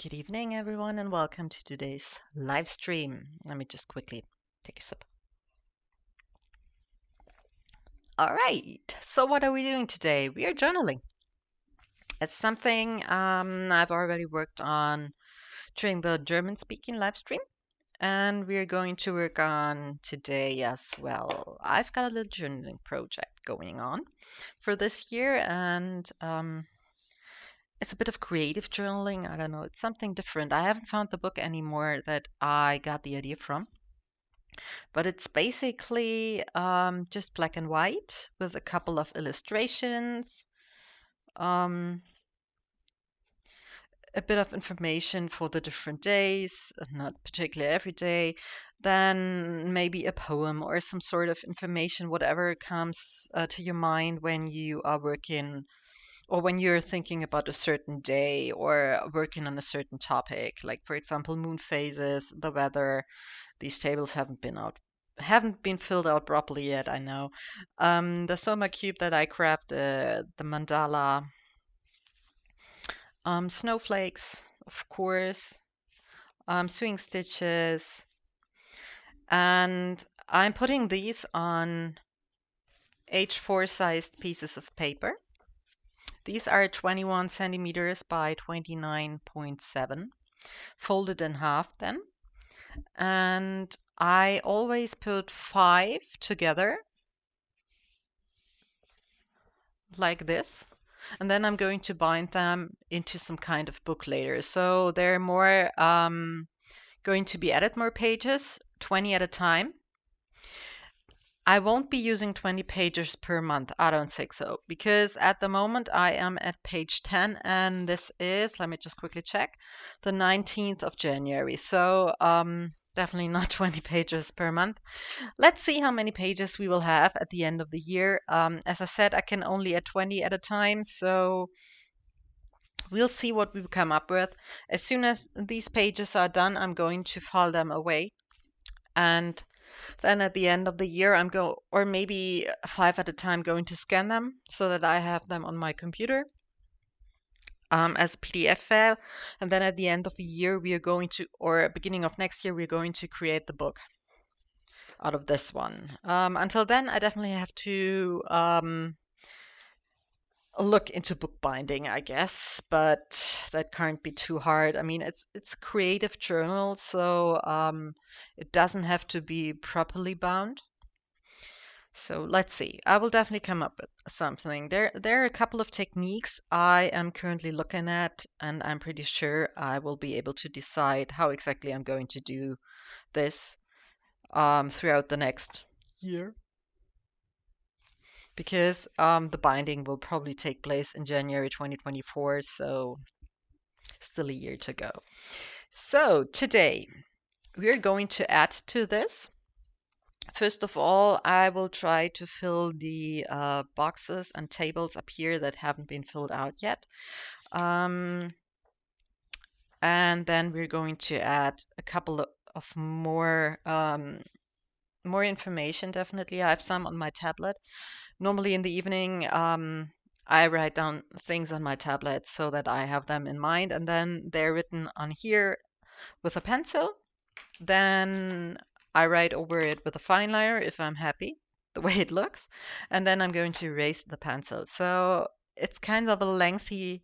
Good evening, everyone, and welcome to today's live stream. Let me just quickly take a sip. All right, so what are we doing today? We are journaling. It's something I've already worked on during the German speaking live stream, and we're going to work on today as well. I've got a little journaling project going on for this year, and it's a bit of creative journaling. I don't know, it's something different. I haven't found the book anymore that I got the idea from. But it's basically just black and white with a couple of illustrations, um, a bit of information for the different days, not particularly every day, then maybe a poem or some sort of information, whatever comes to your mind when you are working or when you're thinking about a certain day or working on a certain topic, like for example, moon phases, the weather. These tables haven't been filled out properly yet, I know. The Soma cube that I grabbed, the mandala, snowflakes, of course, swing stitches, and I'm putting these on H4 sized pieces of paper. These are 21 centimeters by 29.7, folded in half then. And I always put 5 together like this. And then I'm going to bind them into some kind of book later. So they're more going to be added more pages, 20 at a time. I won't be using 20 pages per month. I don't think so. Because at the moment I am at page 10 and this is, let me just quickly check, the 19th of January. So definitely not 20 pages per month. Let's see how many pages we will have at the end of the year. As I said, I can only add 20 at a time, so we'll see what we come up with. As soon as these pages are done, I'm going to file them away. And then at the end of the year, or maybe 5 at a time, going to scan them so that I have them on my computer as a PDF file. And then at the end of the year, we are going to, or beginning of next year, we're going to create the book out of this one. Until then, I definitely have to look into bookbinding, I guess, but that can't be too hard. I mean, it's creative journal, so it doesn't have to be properly bound. So let's see. I will definitely come up with something. There are a couple of techniques I am currently looking at, and I'm pretty sure I will be able to decide how exactly I'm going to do this throughout the next year. Because the binding will probably take place in January 2024, so still a year to go. So today we're going to add to this. First of all, I will try to fill the boxes and tables up here that haven't been filled out yet. And then we're going to add a couple of more information, definitely. I have some on my tablet. Normally in the evening, I write down things on my tablet so that I have them in mind, and then they're written on here with a pencil. Then I write over it with a fine liner if I'm happy the way it looks, and then I'm going to erase the pencil. So it's kind of a lengthy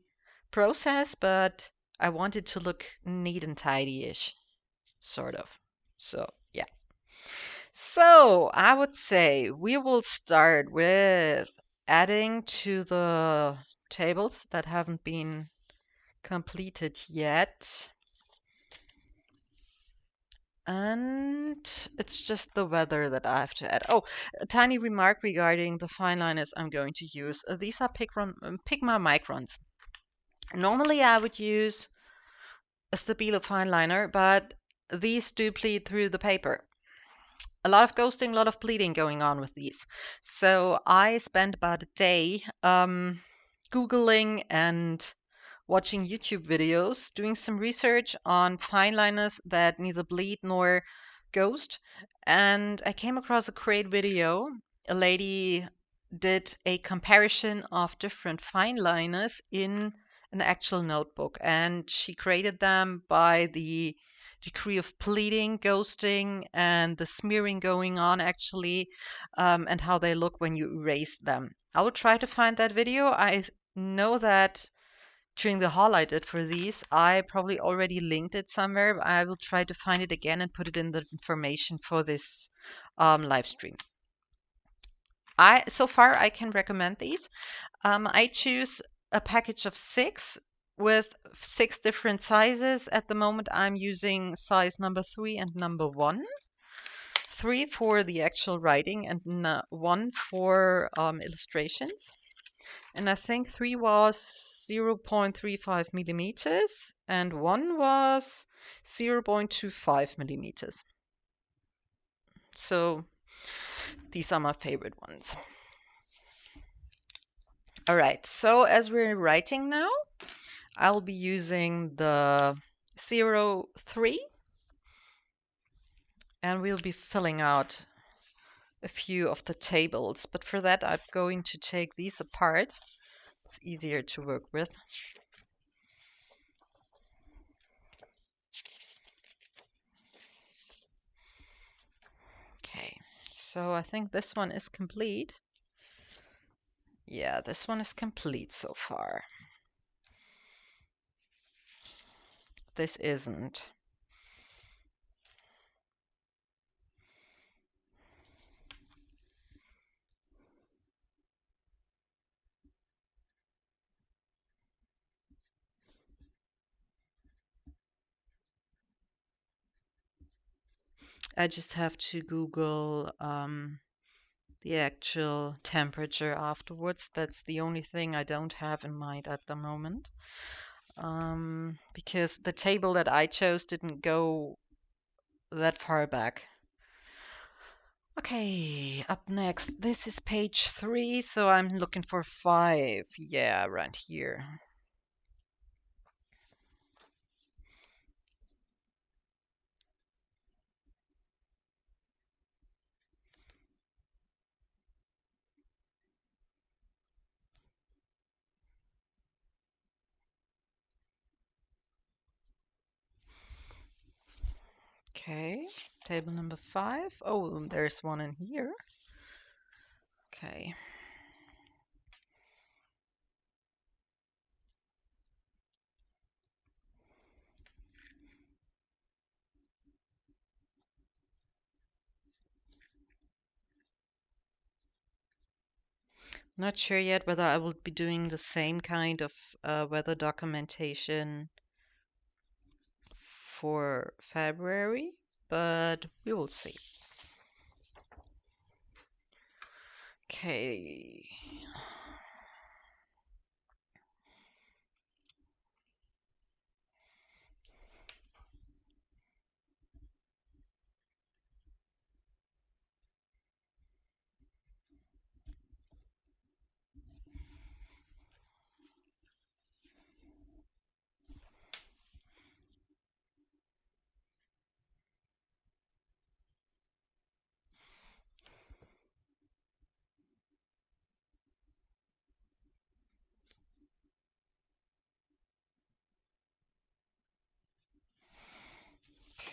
process, but I want it to look neat and tidy-ish, sort of. So yeah. So I would say we will start with adding to the tables that haven't been completed yet. And it's just the weather that I have to add. Oh, a tiny remark regarding the fine liners I'm going to use. These are Pigma Microns. Normally I would use a Stabilo fine liner, but these do bleed through the paper. A lot of ghosting, a lot of bleeding going on with these. So I spent about a day Googling and watching YouTube videos, doing some research on fine liners that neither bleed nor ghost. And I came across a great video. A lady did a comparison of different fine liners in an actual notebook, and she created them by the degree of pleating, ghosting, and the smearing going on actually, and how they look when you erase them. I will try to find that video. I know that during the haul I did for these, I probably already linked it somewhere. But I will try to find it again and put it in the information for this live stream. So far I can recommend these. I choose a package of 6 with 6 different sizes. At the moment, I'm using size number 3 and number 1. 3 for the actual writing and 1 for illustrations. And I think 3 was 0.35 millimeters and 1 was 0.25 millimeters. So these are my favorite ones. All right, so as we're writing now, I'll be using the 03 and we'll be filling out a few of the tables. But for that, I'm going to take these apart. It's easier to work with. Okay, so I think this one is complete. Yeah, this one is complete so far. This isn't. I just have to Google the actual temperature afterwards. That's the only thing I don't have in mind at the moment. Because the table that I chose didn't go that far back. Okay, up next. This is page 3, so I'm looking for 5. Yeah, around here. Okay, table number 5. Oh, there's one in here. Okay. Not sure yet whether I will be doing the same kind of weather documentation for February, but we will see. Okay.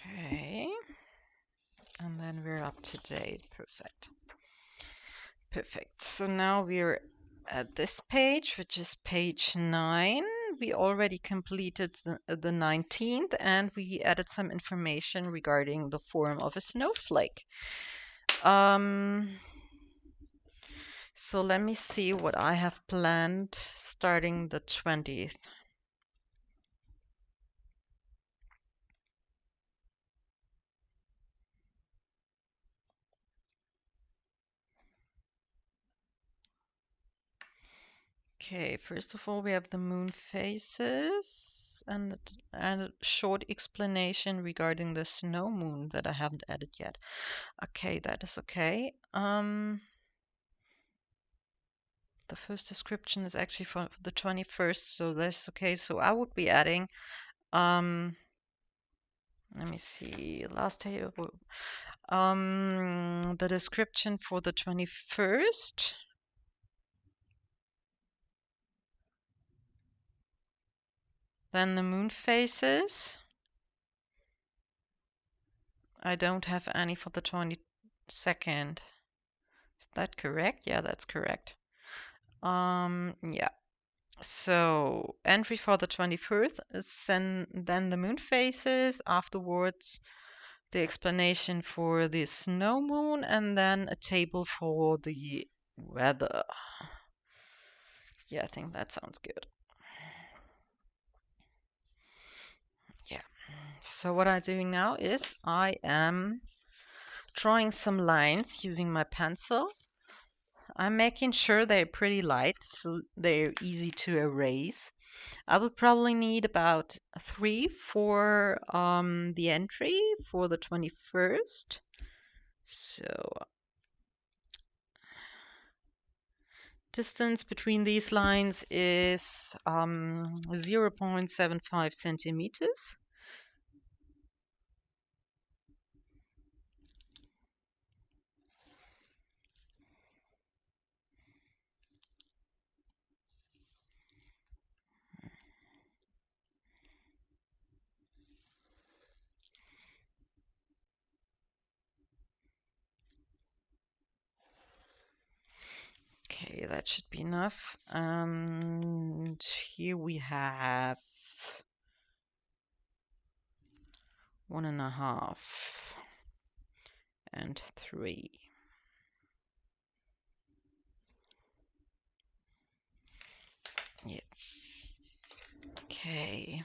Okay. And then we're up to date. Perfect. Perfect. So now we're at this page, which is page 9. We already completed the 19th and we added some information regarding the form of a snowflake. So let me see what I have planned starting the 20th. Okay, first of all, we have the moon phases and a short explanation regarding the snow moon that I haven't added yet. Okay, that is okay. The first description is actually for the 21st, so that's okay. So I would be adding, let me see, last day, the description for the 21st. Then the moon phases. I don't have any for the 22nd. Is that correct? Yeah, that's correct. Yeah. So entry for the 21st is then the moon phases. Afterwards, the explanation for the snow moon, and then a table for the weather. Yeah, I think that sounds good. Yeah. So what I'm doing now is I am drawing some lines using my pencil. I'm making sure they're pretty light so they're easy to erase. I will probably need about 3 for the entry for the 21st. So distance between these lines is 0.75 centimeters. Okay, that should be enough. And here we have 1.5 and 3. Yeah. Okay.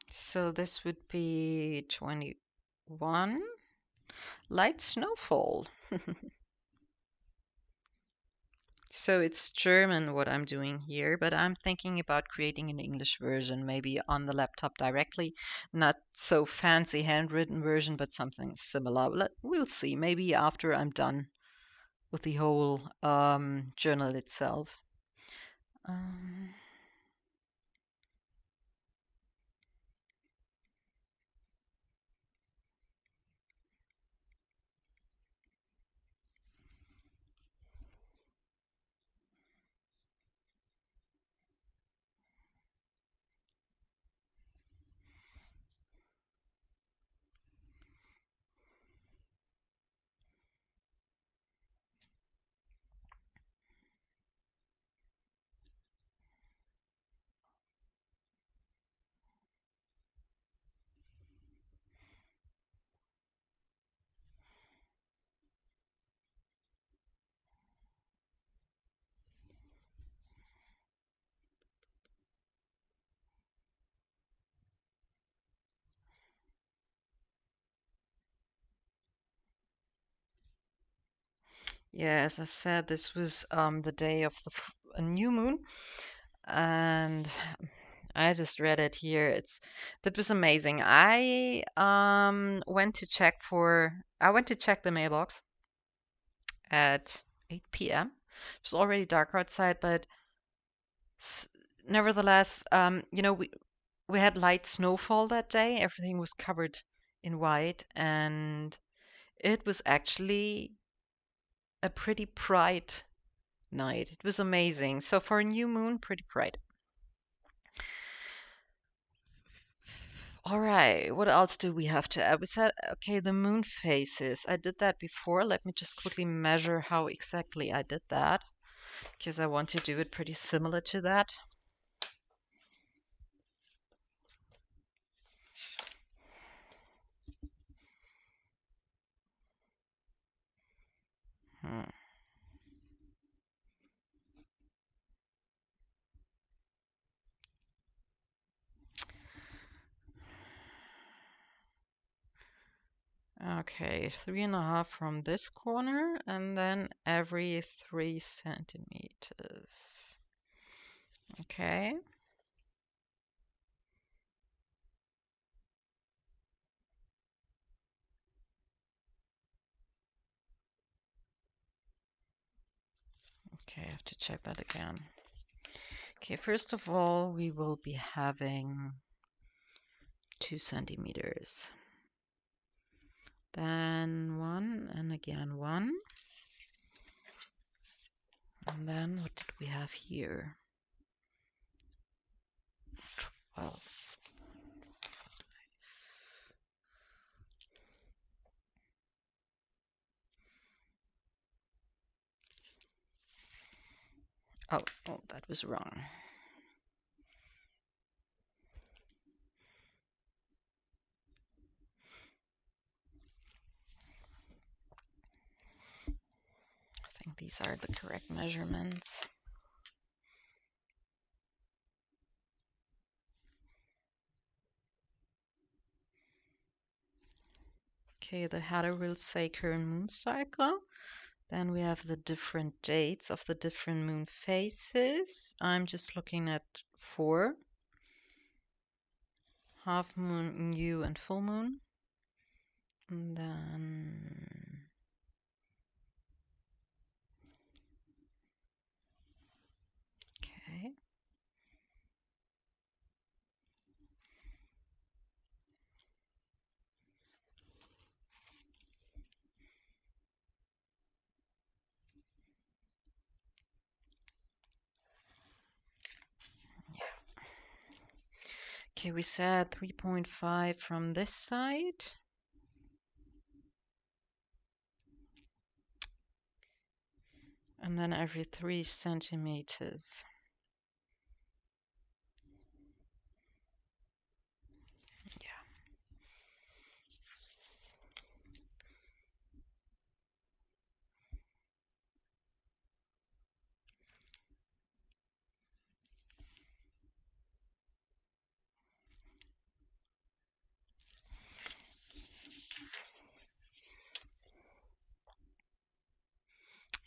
So this would be 21. Light snowfall. So it's German what I'm doing here, but I'm thinking about creating an English version, maybe on the laptop directly. Not so fancy handwritten version, but something similar. We'll see. Maybe after I'm done with the whole journal itself. Um, yeah, as I said, this was the day of the a new moon, and I just read it here. That was amazing. I went to check the mailbox at 8 p.m. It was already dark outside, but s nevertheless, we had light snowfall that day. Everything was covered in white, and it was actually a pretty bright night. It was amazing. So for a new moon, pretty bright. All right, what else do we have to add? We said, okay, the moon phases. I did that before. Let me just quickly measure how exactly I did that, because I want to do it pretty similar to that. Hmm. Okay, 3.5 from this corner, and then every 3 centimeters. Okay. Okay, I have to check that again. Okay, first of all, we will be having 2 centimeters. Then 1, and again 1. And then what did we have here? Oh, that was wrong. I think these are the correct measurements. Okay, the header will say current moon cycle. Then we have the different dates of the different moon phases. I'm just looking at 4. Half moon, new, and full moon. And then okay. Okay, we said 3.5 from this side. And then every 3 centimeters. Yeah.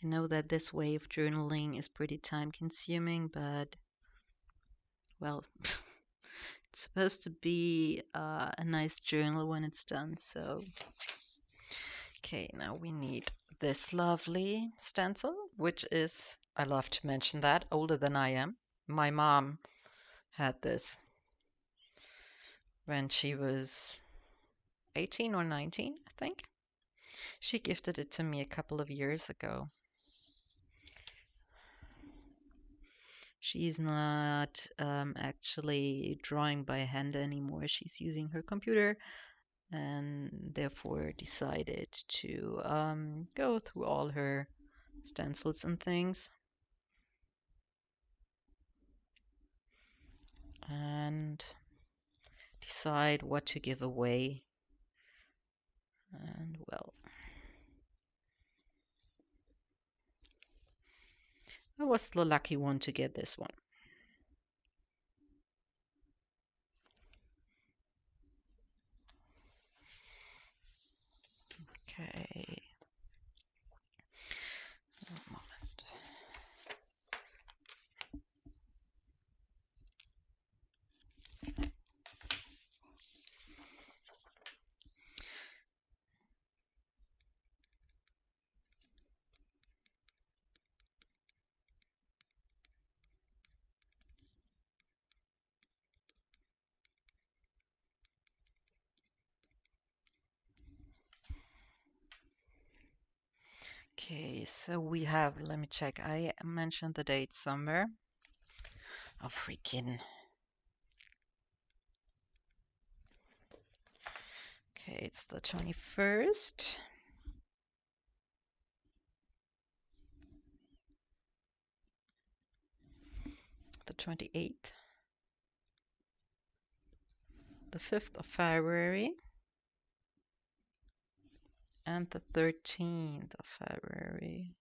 I know that this way of journaling is pretty time consuming, but well, it's supposed to be a nice journal when it's done. So, okay, now we need this lovely stencil, which is, I love to mention that, older than I am. My mom had this when she was 18 or 19, I think. She gifted it to me a couple of years ago. She's not actually drawing by hand anymore. She's using her computer and therefore decided to go through all her stencils and things and decide what to give away. And well, I was the lucky one to get this one. Okay. A moment. Okay, so we have, let me check. I mentioned the date somewhere. Oh, freaking. Okay, it's the 21st. The 28th. The 5th of February. And the 13th of February.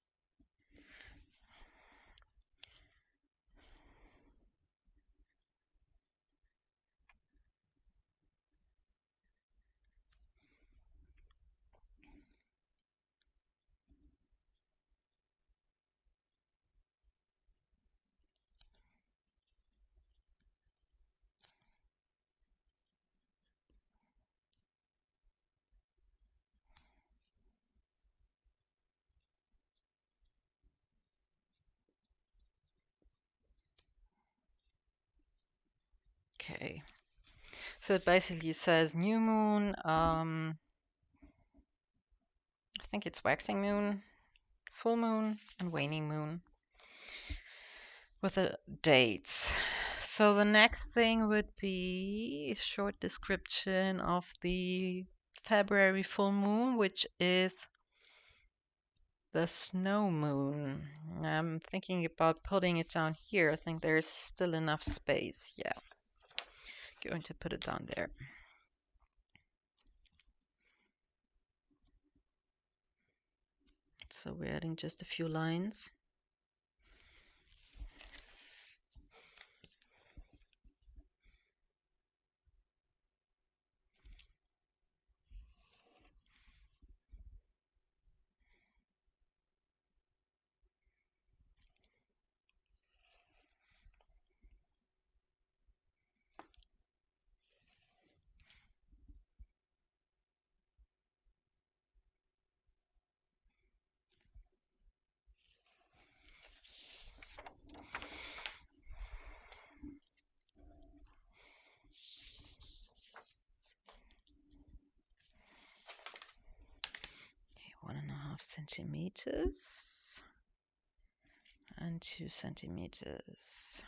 Okay. So it basically says new moon, I think it's waxing moon, full moon, and waning moon with the dates. So the next thing would be a short description of the February full moon, which is The snow moon. I'm thinking about putting it down here. I think there's still enough space. Yeah, going to put it down there. So we're adding just a few lines. Okay, 1.5 centimeters and 2 centimeters.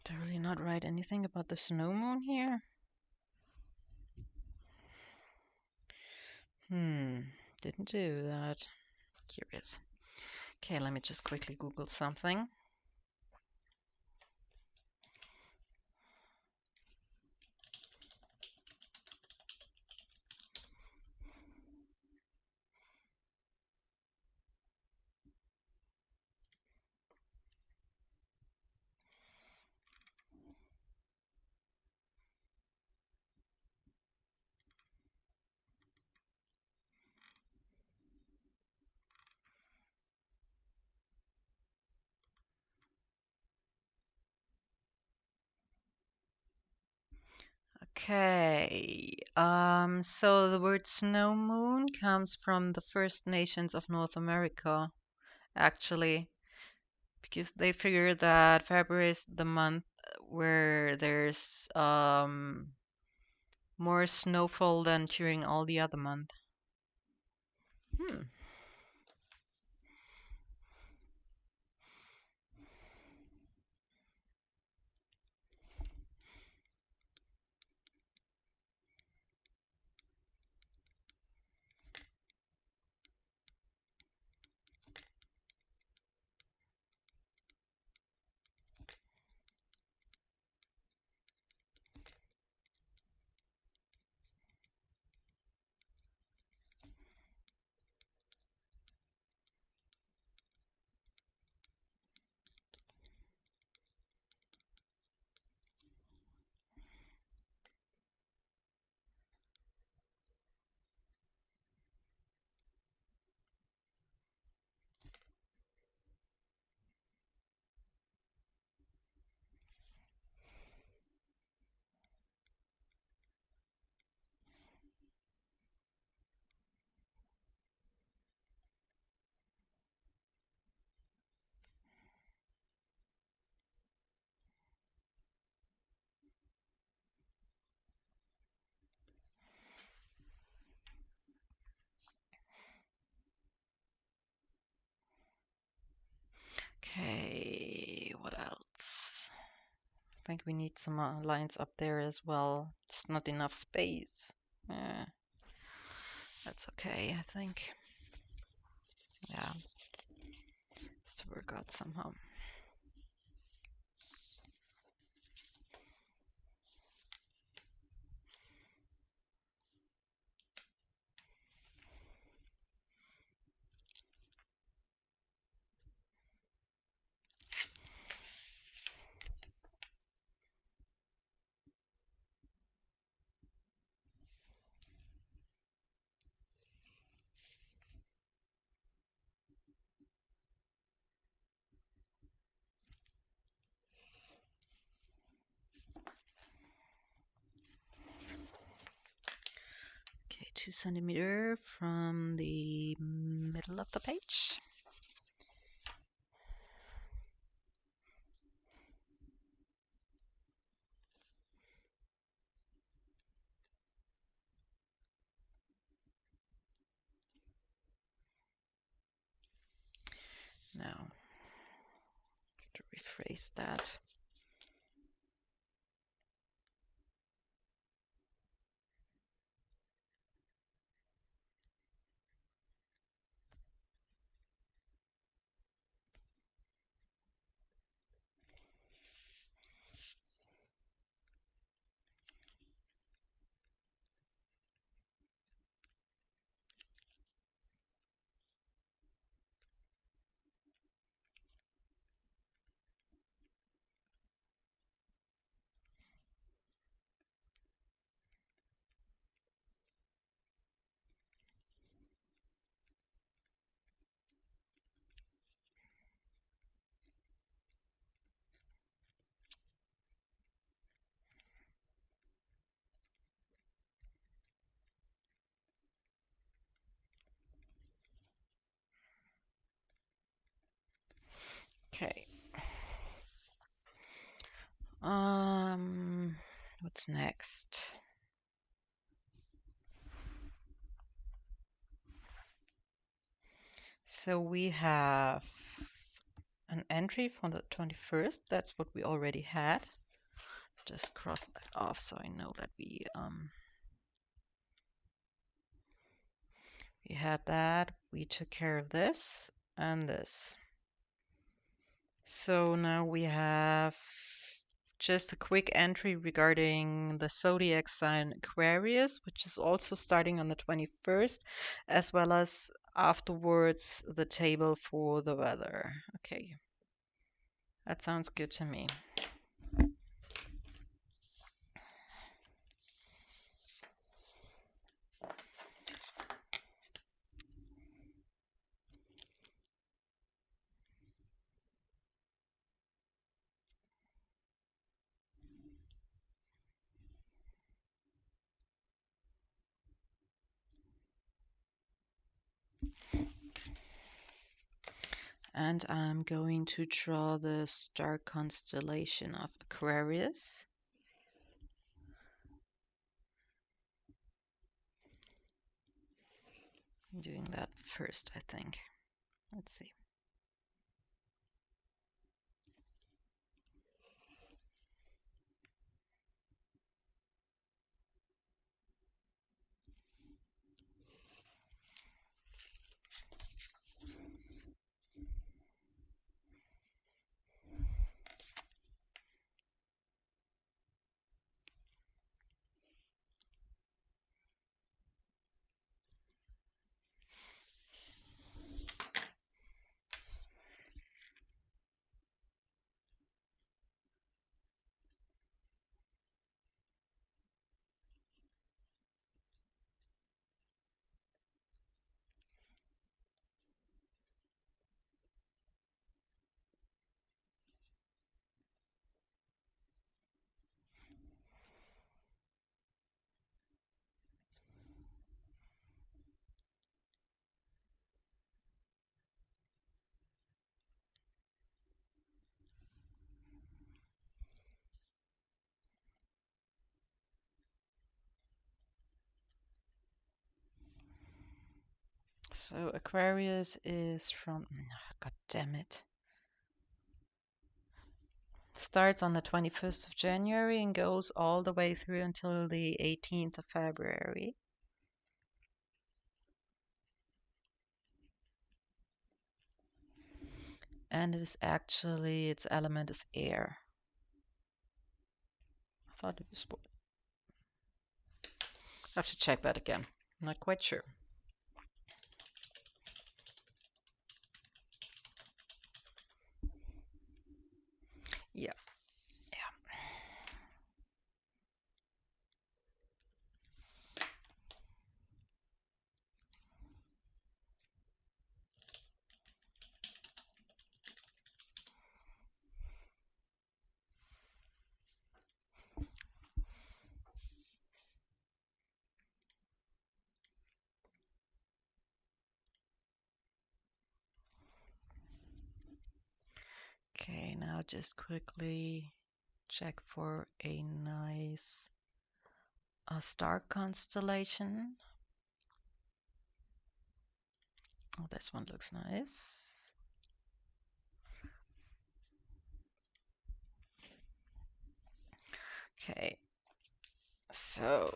Did I really not write anything about the snow moon here? Didn't do that. Curious. Okay, let me just quickly Google something. Okay, so the word snow moon comes from the First Nations of North America, actually, because they figure that February is the month where there's more snowfall than during all the other months. Hmm. Okay, what else? I think we need some lines up there as well. It's not enough space. Eh, that's okay, I think. Yeah, it's work out somehow. Okay, 2 centimeter from the middle of the page. rephrase that. Okay. What's next? So we have an entry from the 21st. That's what we already had. Just cross that off so I know that we had that. We took care of this and this. So now we have just a quick entry regarding the zodiac sign Aquarius, which is also starting on the 21st, as well as afterwards the table for the weather. Okay, that sounds good to me. And I'm going to draw the star constellation of Aquarius. I'm doing that first, I think. Let's see. So Aquarius is from, God damn it. Starts on the 21st of January and goes all the way through until the 18th of February. And it is actually, its element is air. I thought it was wood. I have to check that again. I'm not quite sure. Yeah. Okay, now just quickly check for a nice star constellation. Oh, this one looks nice. Okay, so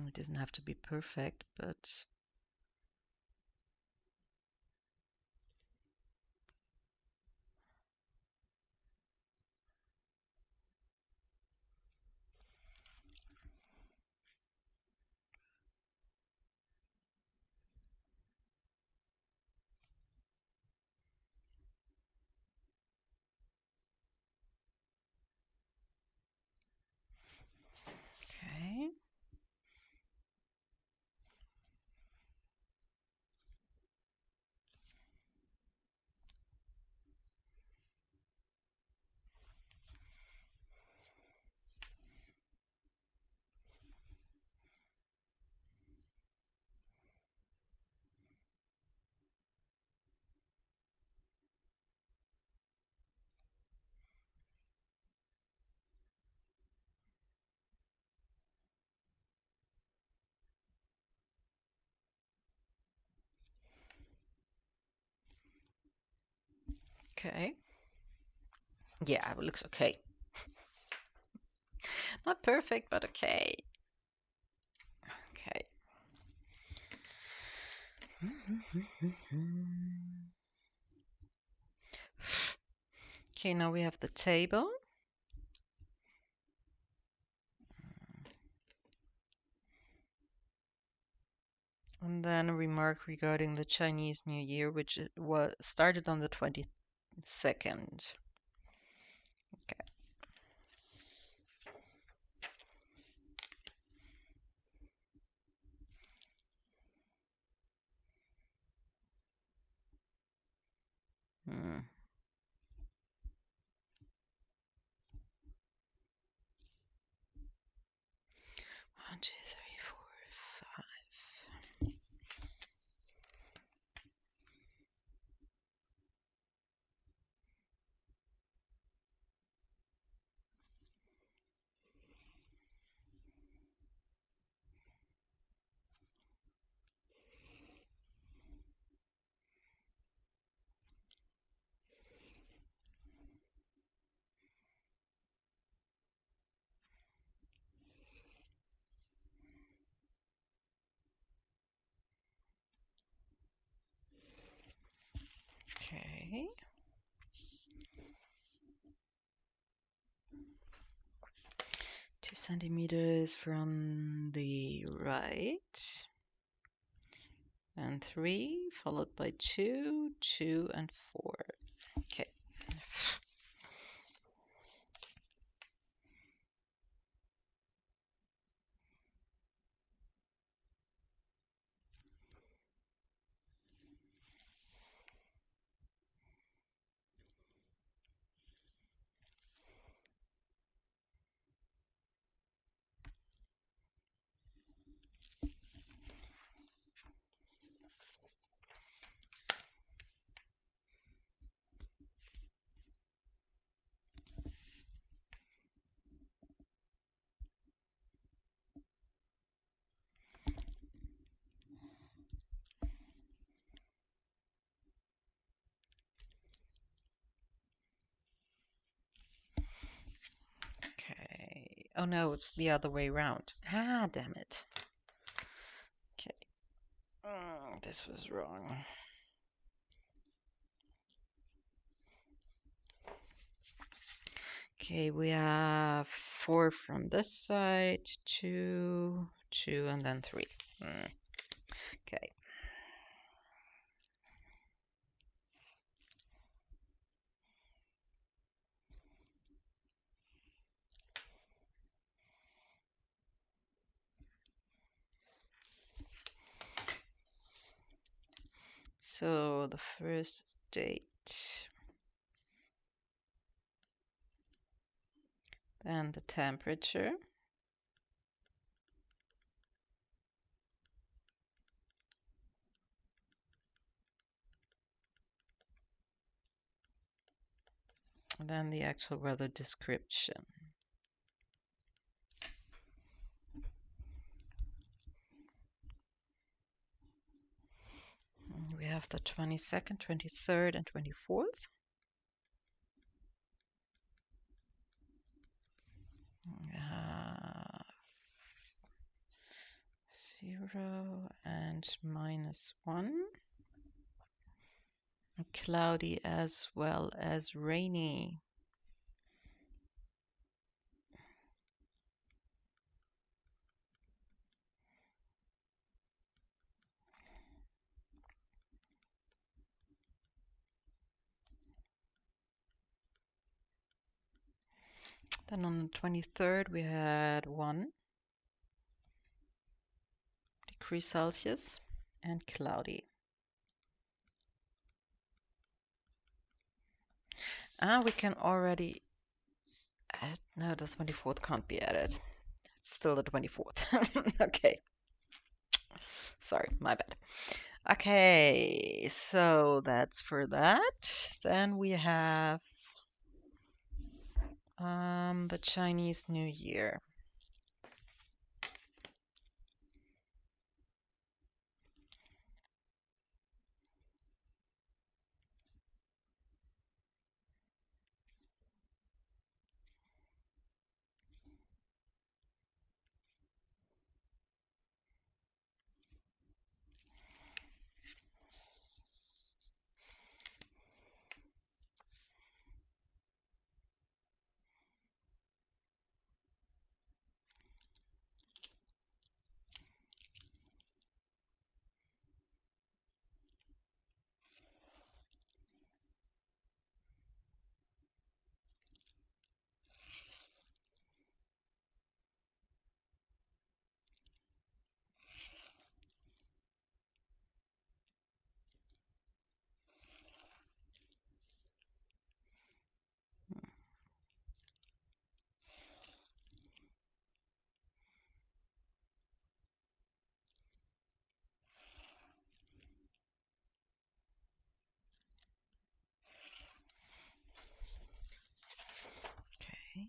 it doesn't have to be perfect, but okay. Okay. Yeah, it looks okay. Not perfect, but okay. Okay. Okay, now we have the table. And then a remark regarding the Chinese New Year, which was started on the 22nd. Okay. Hmm. 1, 2, 3, 4, 5. Okay. 2 centimeters from the right. And 3, followed by 2, 2, and 4. Okay. Okay. Oh no, it's the other way around. Ah, damn it. Okay. This was wrong. Okay, we have 4 from this side, 2, 2, and then 3. Okay. So the first date, then the temperature, and then the actual weather description. We have the 22nd, 23rd, and 24th. We have 0 and -1. Cloudy as well as rainy. Then on the 23rd, we had 1 degree Celsius and cloudy. And we can already add, no, the 24th can't be added. It's still the 24th. Okay. Sorry, my bad. Okay, so that's for that. Then we have the Chinese New Year. Okay.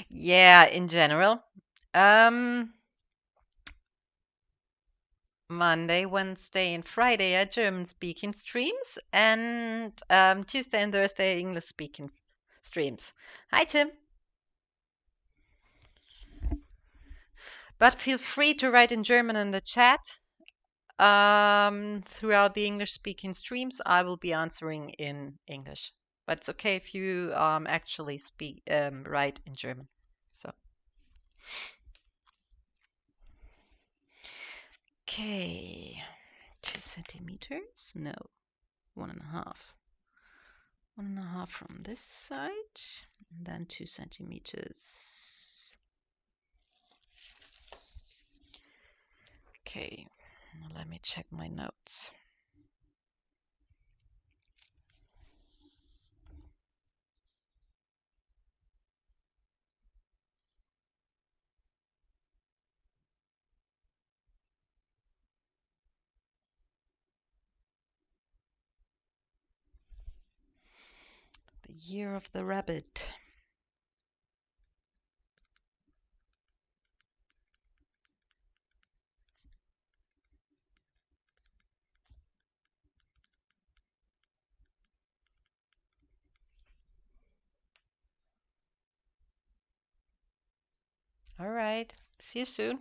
Yeah, in general. Monday, Wednesday, and Friday are German speaking streams, and Tuesday and Thursday English speaking streams. Hi, Tim. But feel free to write in German in the chat. Throughout the English speaking streams, I will be answering in English. But it's okay if you actually write in German. So, okay, 2 centimeters. No, 1.5. 1.5 from this side, and then 2 centimeters. Okay, let me check my notes. The year of the rabbit. All right, see you soon.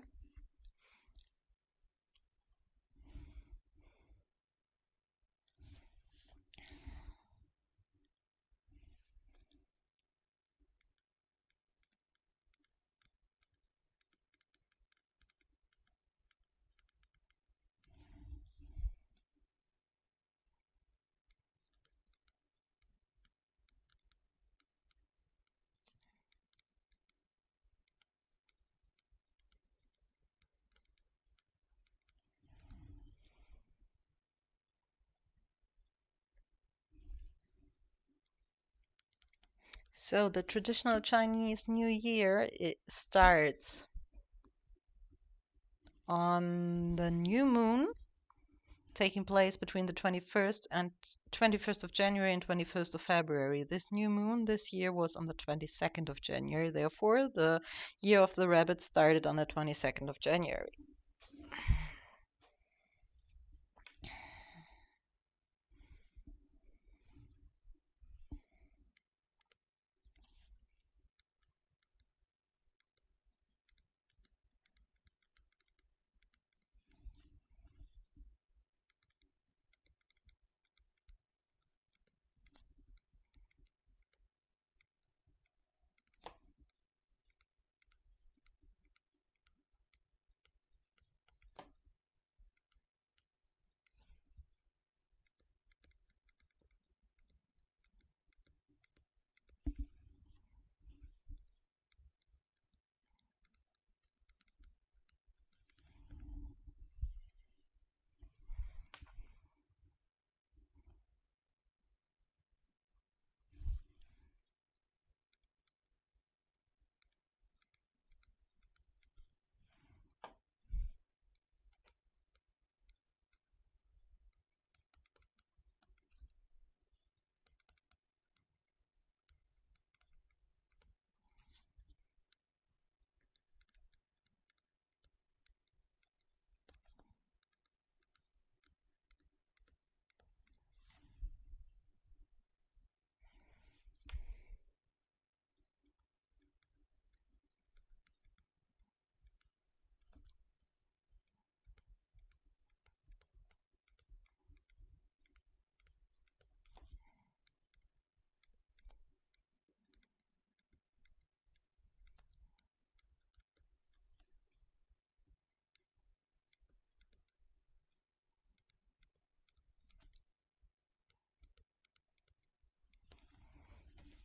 So the traditional Chinese New Year, it starts on the new moon, taking place between the 21st of January and 21st of February. This new moon this year was on the 22nd of January. Therefore, the year of the rabbit started on the 22nd of January.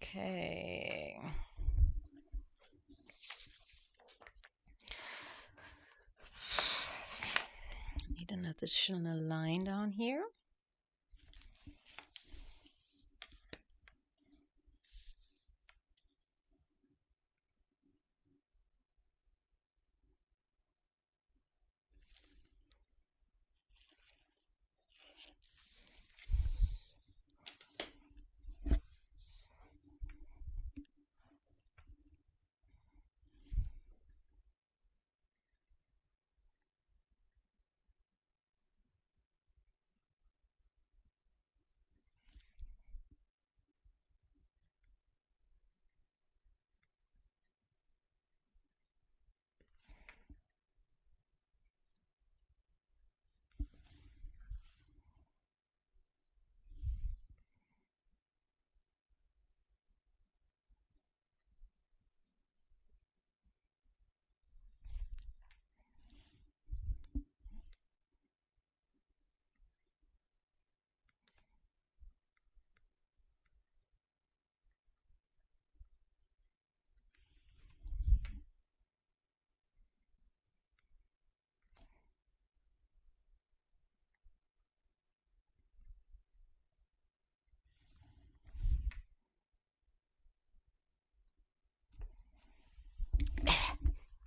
Okay. Need an additional line down here.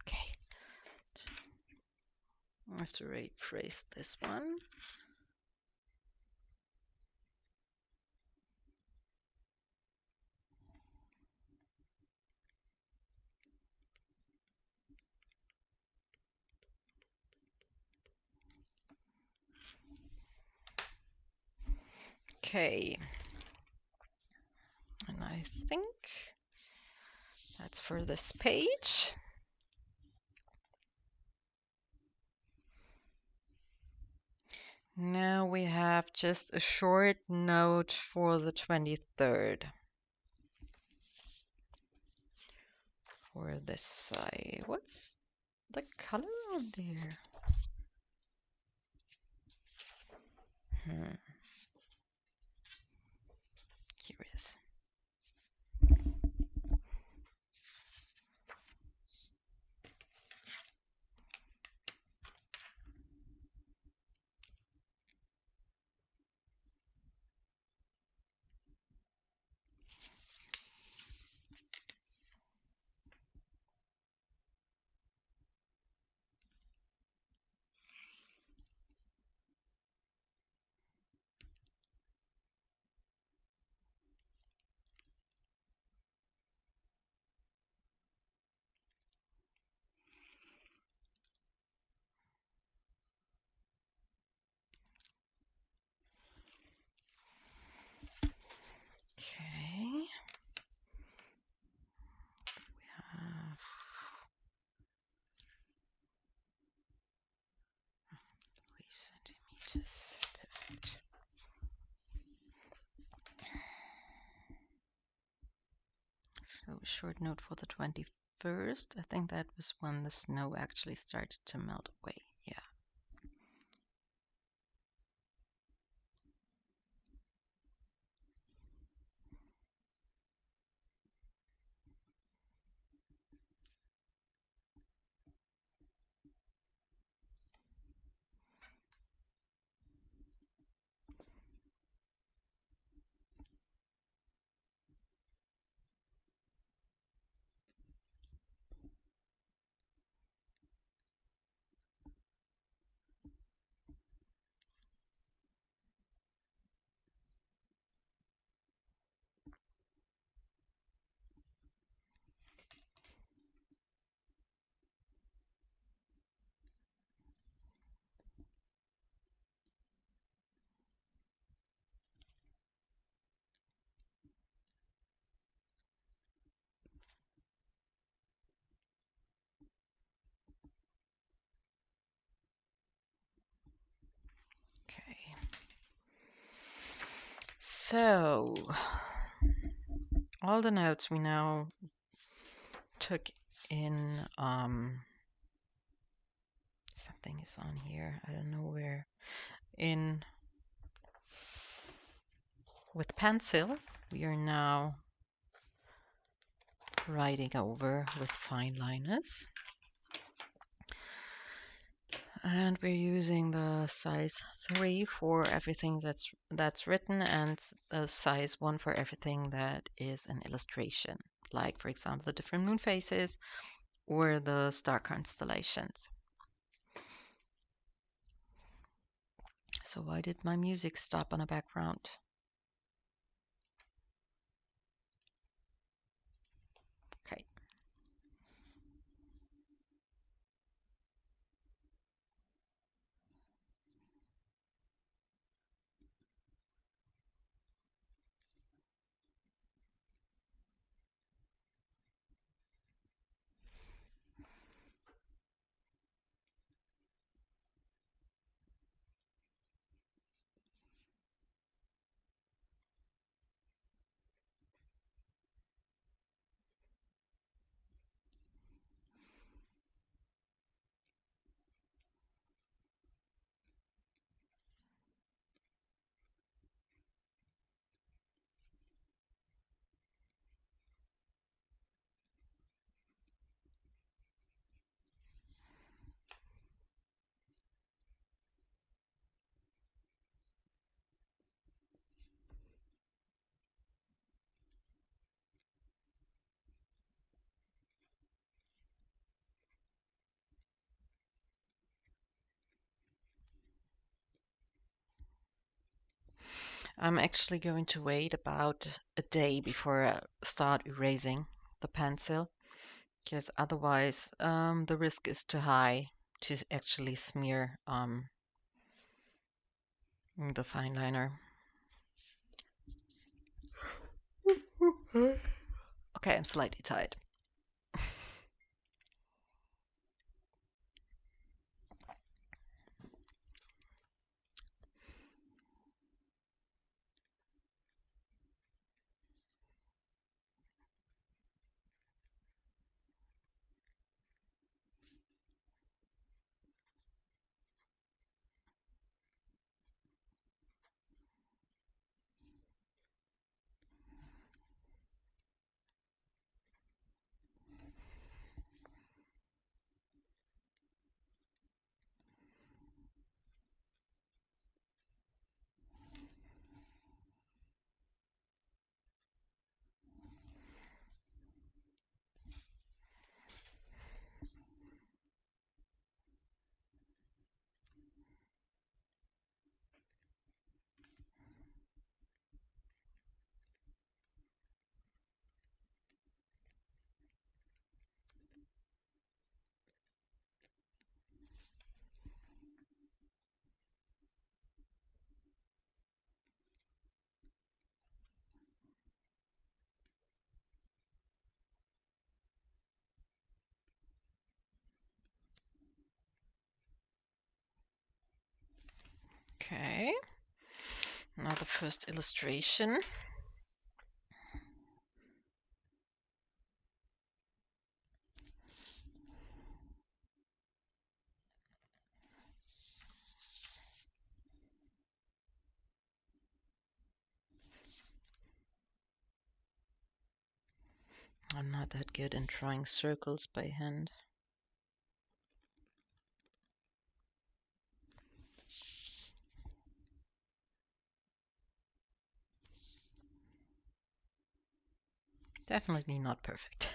Okay. I have to rephrase this one. Okay. And I think that's for this page. Now we have just a short note for the 23rd. For this side. What's the color on there? Here it is. So short note for the 21st. I think that was when the snow actually started to melt away. Yeah. Okay. So all the notes we now took in, something is on here, I don't know where, in with pencil, we are now writing over with fine liners. And we're using the size 3 for everything that's written, and the size 1 for everything that is an illustration, like for example the different moon phases or the star constellations. So why did my music stop on a background? Okay. I'm actually going to wait about a day before I start erasing the pencil, because otherwise the risk is too high to actually smear the fine liner. Okay, I'm slightly tired. Okay, now the first illustration. I'm not that good in drawing circles by hand. Definitely not perfect.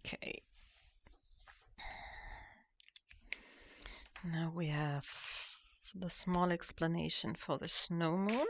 Okay. Now we have the small explanation for the snow moon.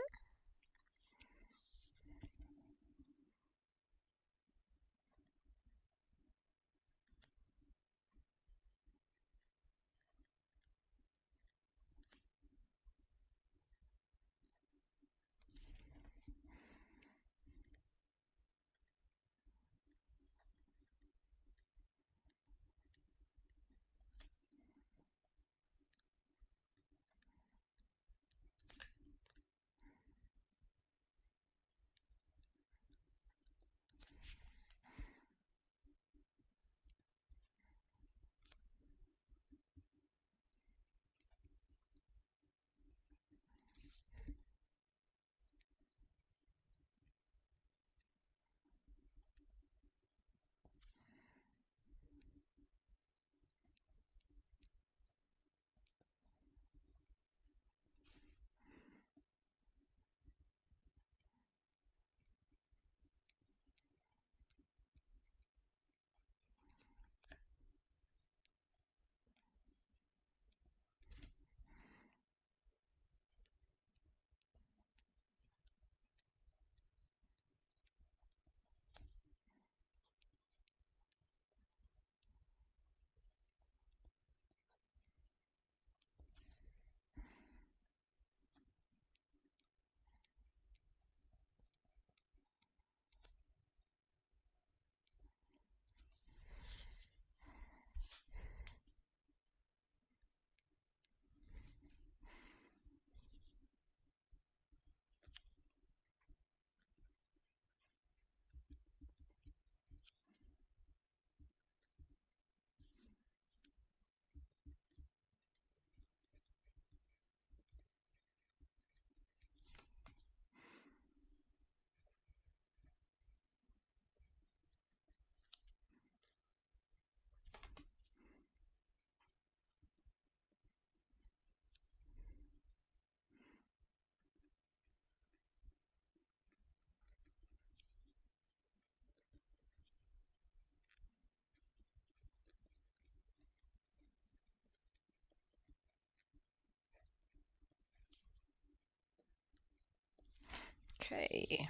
Okay,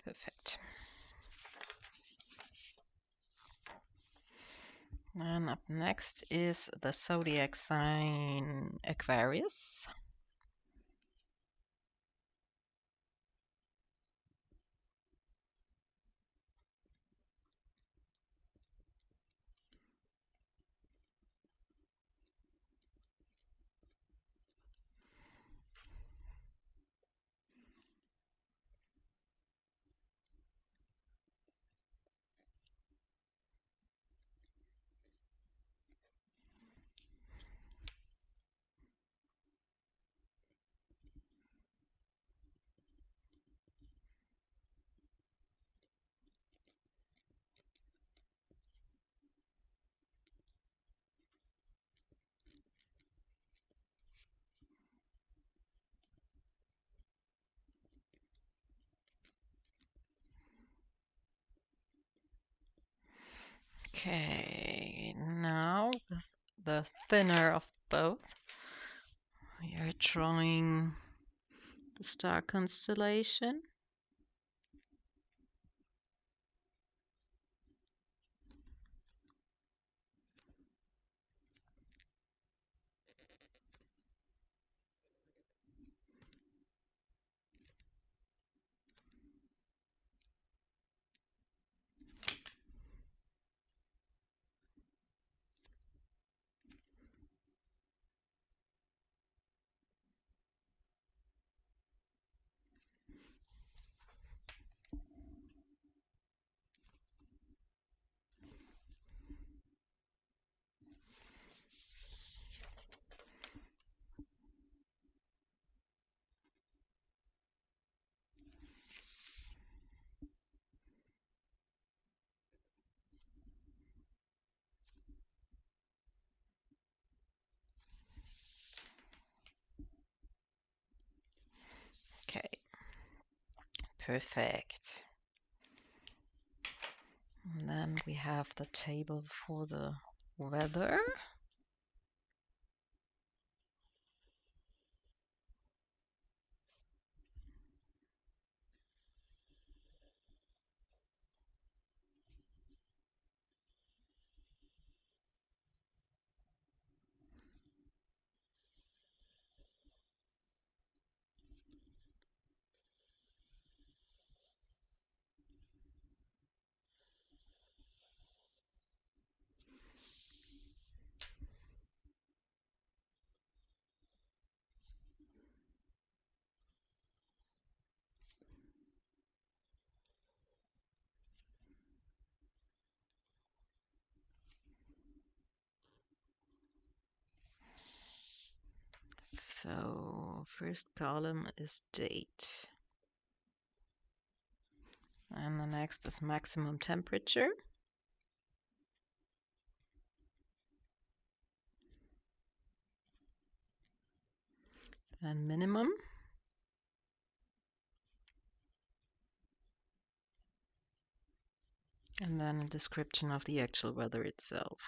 perfect. And up next is the zodiac sign Aquarius. Okay, now the thinner of both. We are drawing the star constellation. Okay, perfect. And then we have the table for the weather. So first column is date. And the next is maximum temperature. And minimum. And then a description of the actual weather itself.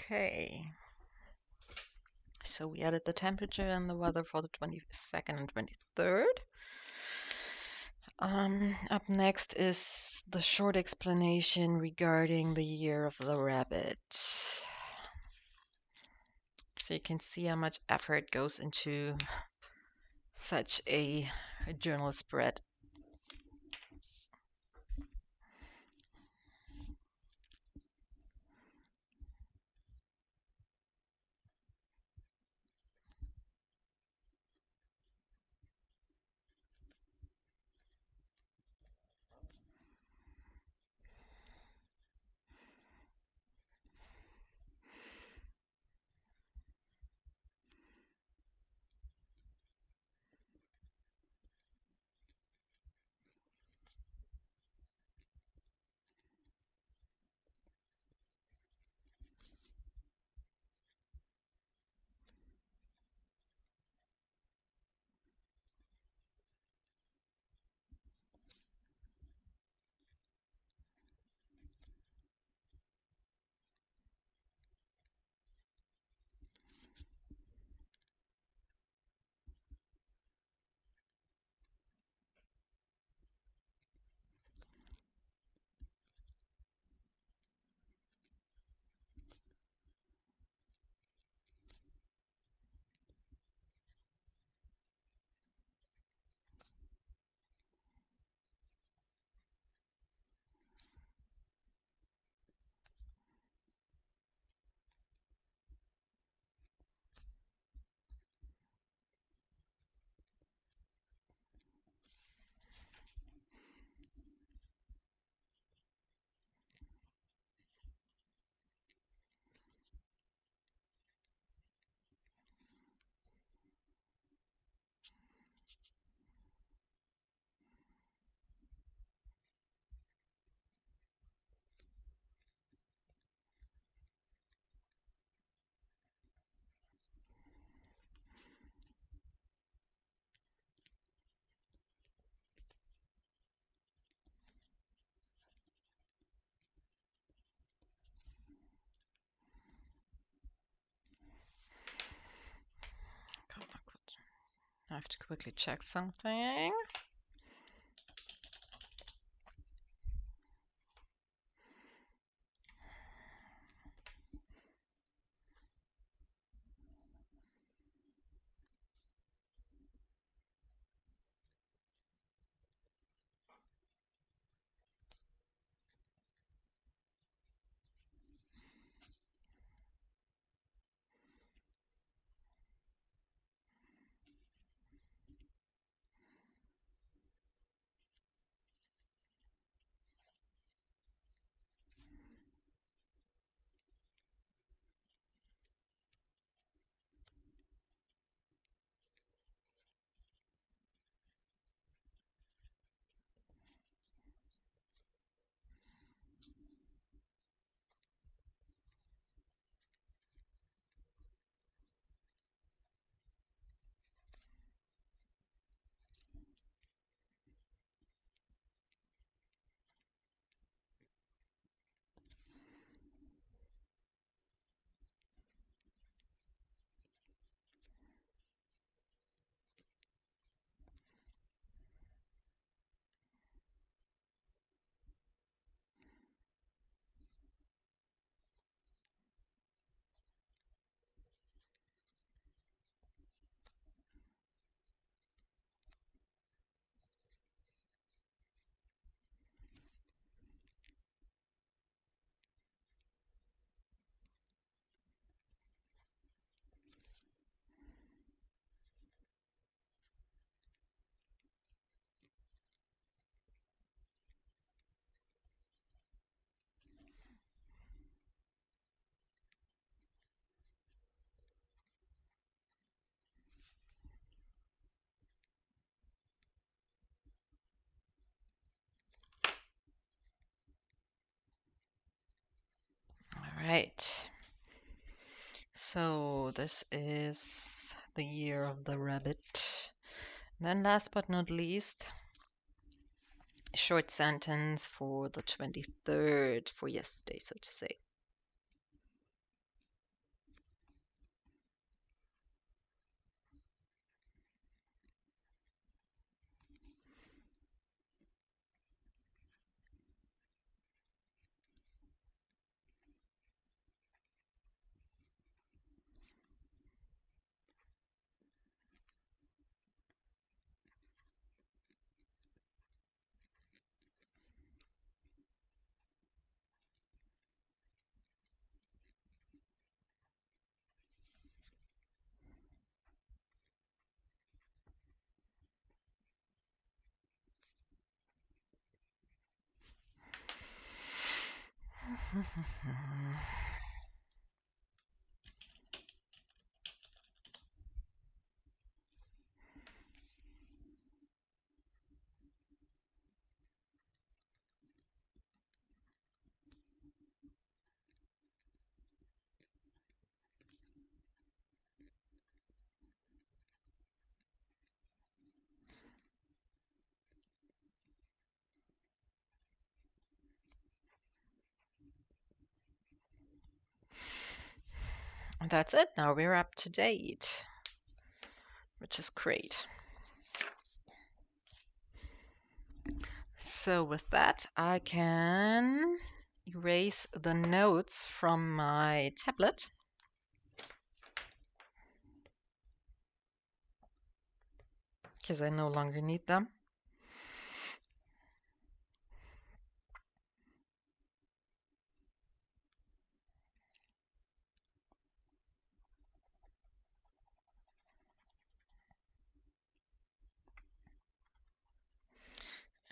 Okay. So we added the temperature and the weather for the 22nd and 23rd. Up next is the short explanation regarding the year of the rabbit. So you can see how much effort goes into such a journal spread. have to quickly check something. All right. So this is the year of the rabbit. And then last but not least, a short sentence for the 23rd, for yesterday, so to say. That's it. Now we're up to date, which is great. So with that, I can erase the notes from my tablet. Because I no longer need them.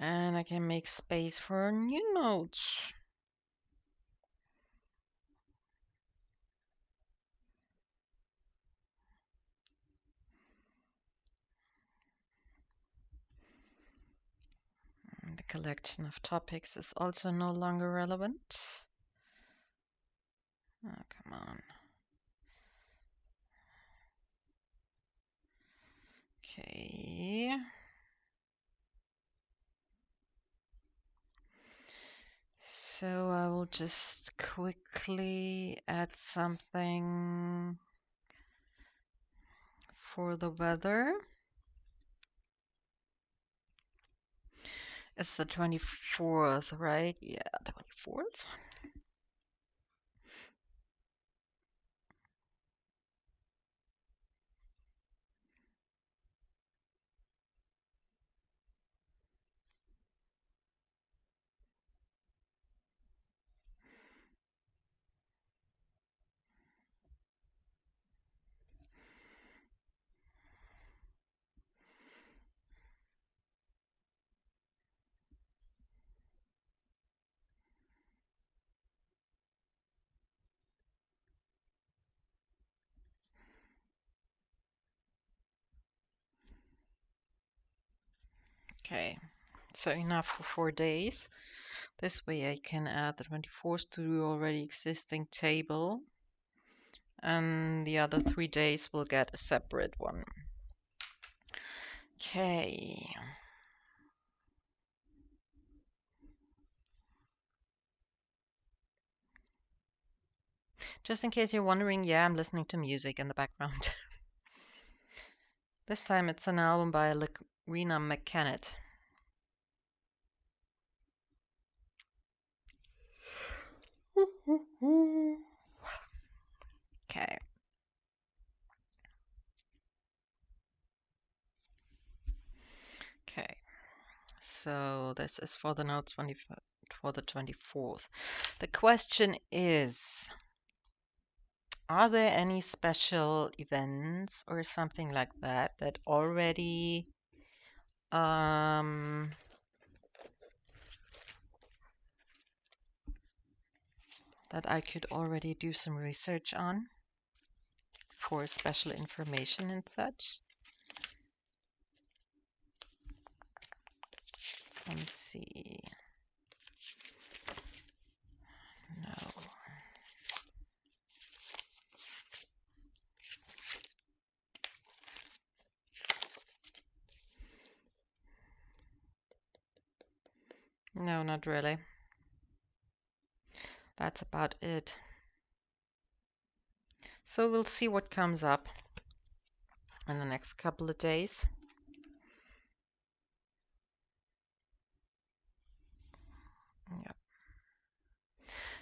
And I can make space for new notes. And the collection of topics is also no longer relevant. Oh, come on. Okay. So I will just quickly add something for the weather. It's the 24th, right? Yeah, 24th. Okay, so enough for 4 days. This way I can add the 24th to the already existing table, and the other 3 days will get a separate one. Okay. Just in case you're wondering, yeah, I'm listening to music in the background. This time it's an album by Rena McKennett. Okay. Okay. So this is for the notes for the 24th. The question is, are there any special events or something like that that already um that I could already do some research on for special information and such? Let me see. No. No, not really. That's about it. So we'll see what comes up in the next couple of days. Yeah.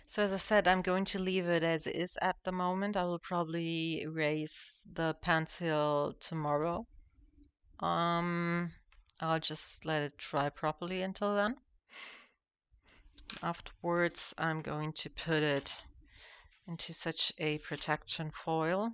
So as I said, I'm going to leave it as is at the moment. I will probably erase the pencil tomorrow. I'll just let it dry properly until then. Afterwards, I'm going to put it into such a protection foil.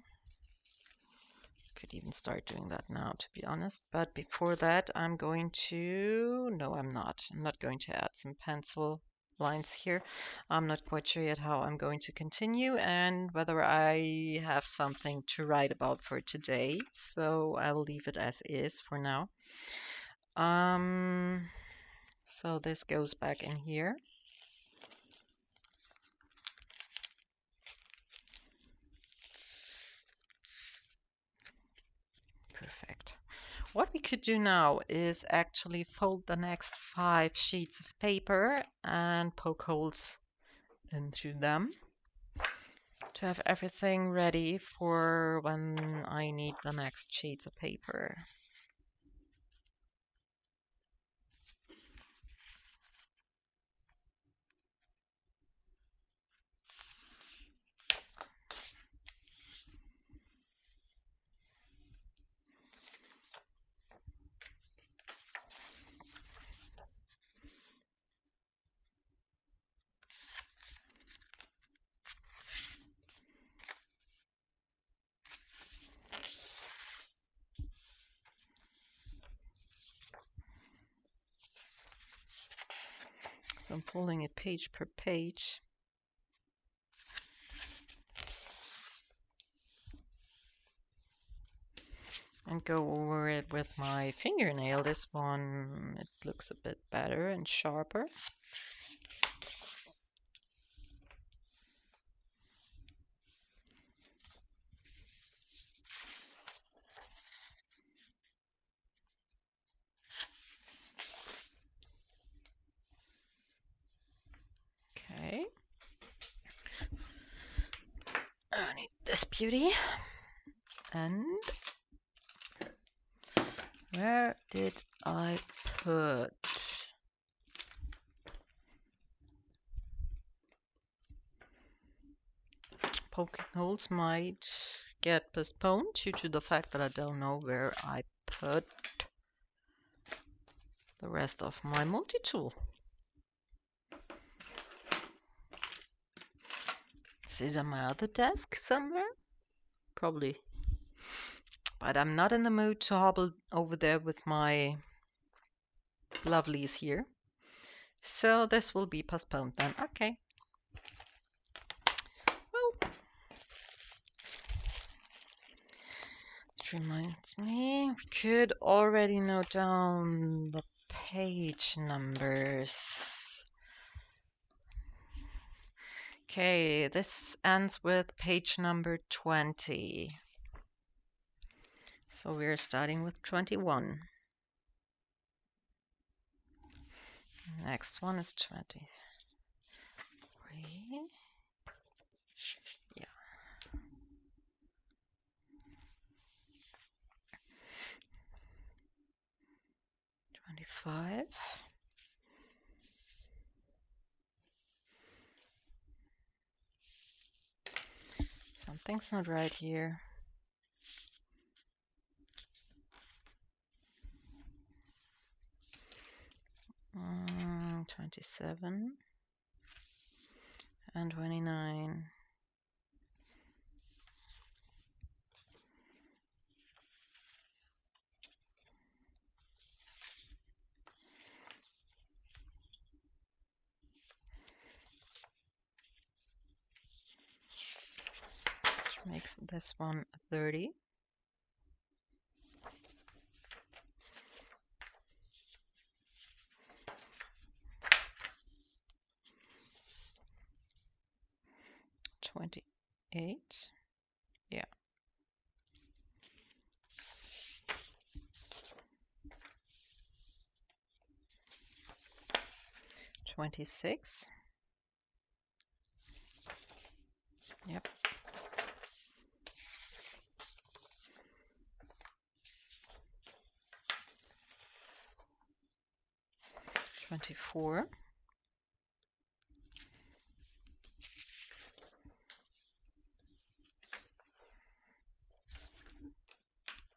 Could even start doing that now, to be honest. But before that, I'm going to... No, I'm not. I'm not going to add some pencil lines here. I'm not quite sure yet how I'm going to continue and whether I have something to write about for today. So I will leave it as is for now. So this goes back in here. Perfect. What we could do now is actually fold the next 5 sheets of paper and poke holes into them to have everything ready for when I need the next sheets of paper. So I'm folding it page per page. And go over it with my fingernail. This one, it looks a bit better and sharper. Okay. I need this beauty. And where did I put? poking holes might get postponed due to the fact that I don't know where I put the rest of my multi-tool. Is it on my other desk somewhere? Probably. But I'm not in the mood to hobble over there with my lovelies here. So this will be postponed then. Okay. Well, it reminds me, we could already note down the page numbers. Okay, this ends with page number 20. So we're starting with 21. Next one is 23. Yeah. 25. Something's not right here. 27 and 29. Which makes this one 30. 28. Yeah. 26. Yep. 24.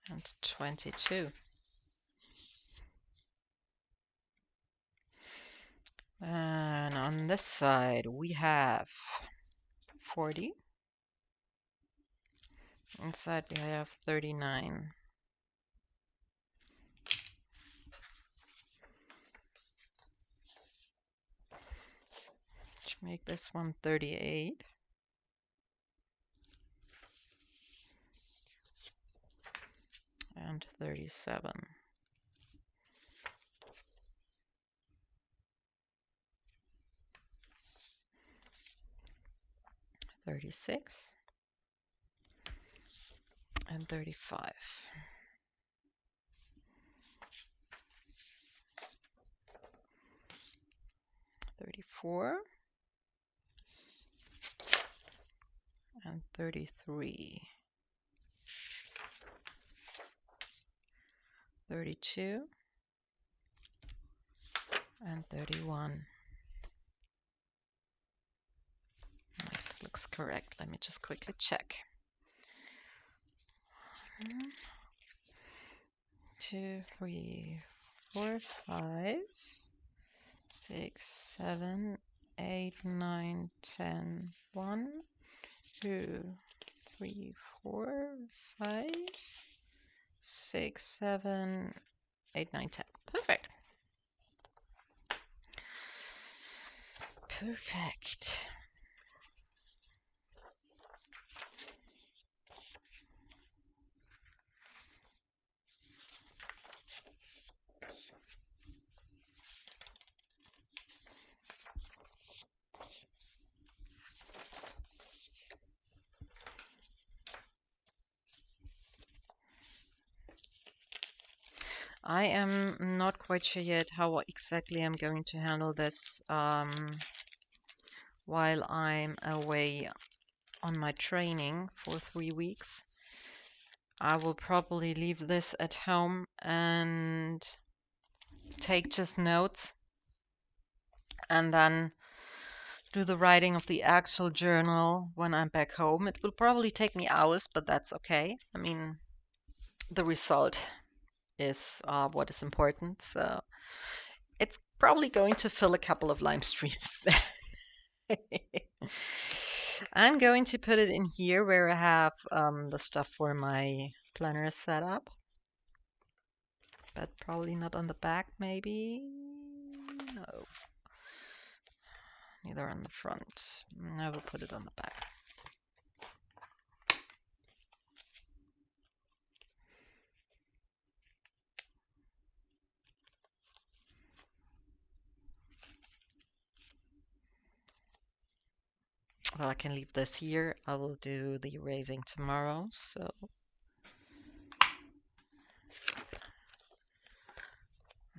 And 22. And on this side, we have 40. Inside, we have 39. Which make this one 38. And 37. 36. And 35. 34. And 33. 32. And 31. That looks correct. Let me just quickly check. 1, 2, 3, 4, 5, 6, 7, 8, 9, 10. 1, 2, 3, 4, 5, 6, 7, 8, 9, 10. Perfect. Perfect. I am not quite sure yet how exactly I'm going to handle this while I'm away on my training for 3 weeks. I will probably leave this at home and take just notes and then do the writing of the actual journal when I'm back home. It will probably take me hours, but that's okay. I mean, the result is what is important. So it's probably going to fill a couple of Lime streams. I'm going to put it in here where I have the stuff for my planner set up, but probably not on the back, maybe. No, neither on the front. I will put it on the back. Well, I can leave this here. I will do the erasing tomorrow, so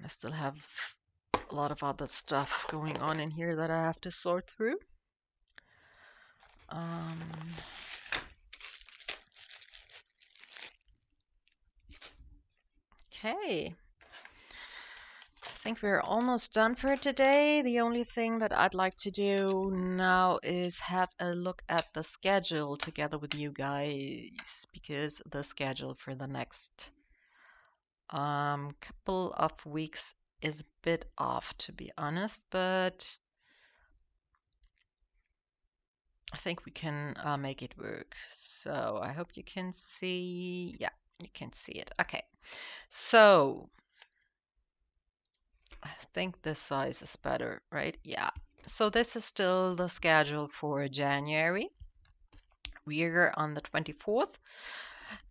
I still have a lot of other stuff going on in here that I have to sort through. Okay. I think we're almost done for today. The only thing that I'd like to do now is have a look at the schedule together with you guys, because the schedule for the next couple of weeks is a bit off, to be honest, but I think we can make it work. So I hope you can see. Yeah, you can see it. Okay. So I think this size is better, right? Yeah. So this is still the schedule for January. We're on the 24th,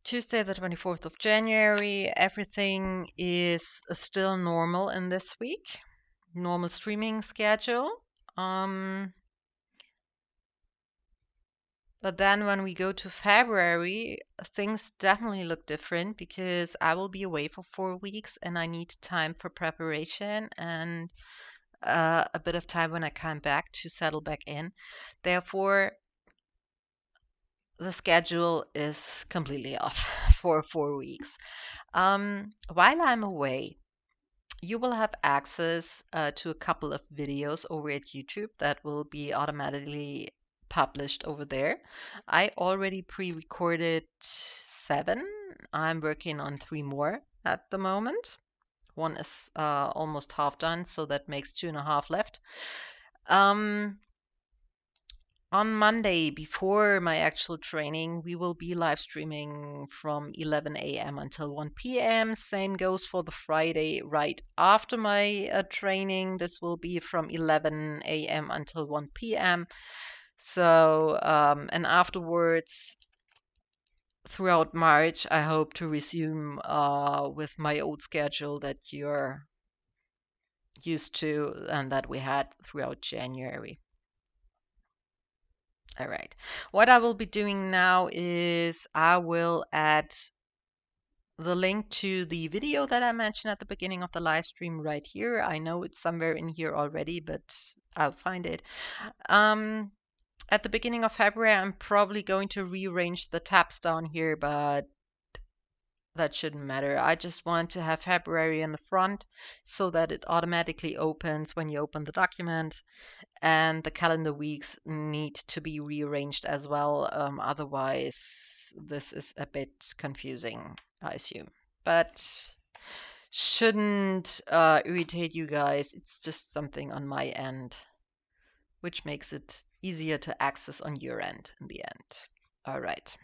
Tuesday, the 24th of January. Everything is still normal in this week. Normal streaming schedule. But then when we go to February, things definitely look different because I will be away for 4 weeks and I need time for preparation and a bit of time when I come back to settle back in. Therefore, the schedule is completely off for 4 weeks. While I'm away, you will have access to a couple of videos over at YouTube that will be automatically published over there. I already pre-recorded 7. I'm working on 3 more at the moment. One is almost half done, so that makes 2.5 left. Um, on Monday, before my actual training, we will be live streaming from 11 a.m. until 1 p.m. Same goes for the Friday right after my training. This will be from 11 a.m. until 1 p.m. So, and afterwards, throughout March, I hope to resume with my old schedule that you're used to and that we had throughout January. All right. What I will be doing now is I will add the link to the video that I mentioned at the beginning of the live stream right here. I know it's somewhere in here already, but I'll find it. At the beginning of February, I'm probably going to rearrange the tabs down here, but that shouldn't matter. I just want to have February in the front so that it automatically opens when you open the document, and the calendar weeks need to be rearranged as well. Otherwise, this is a bit confusing, I assume. But shouldn't irritate you guys. It's just something on my end, which makes it easier to access on your end in the end. All right.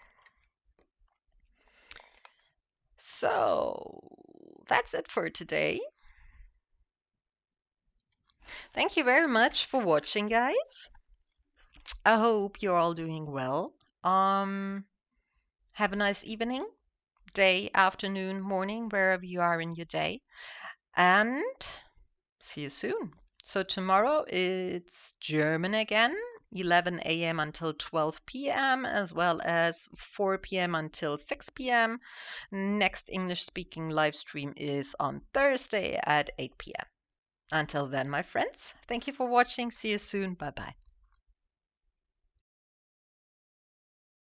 So that's it for today. Thank you very much for watching, guys. I hope you're all doing well. Have a nice evening, day, afternoon, morning, wherever you are in your day, and see you soon. So tomorrow it's German again, 11 a.m. until 12 p.m., as well as 4 p.m. until 6 p.m. Next English speaking live stream is on Thursday at 8 p.m. Until then, my friends, thank you for watching. See you soon. Bye bye.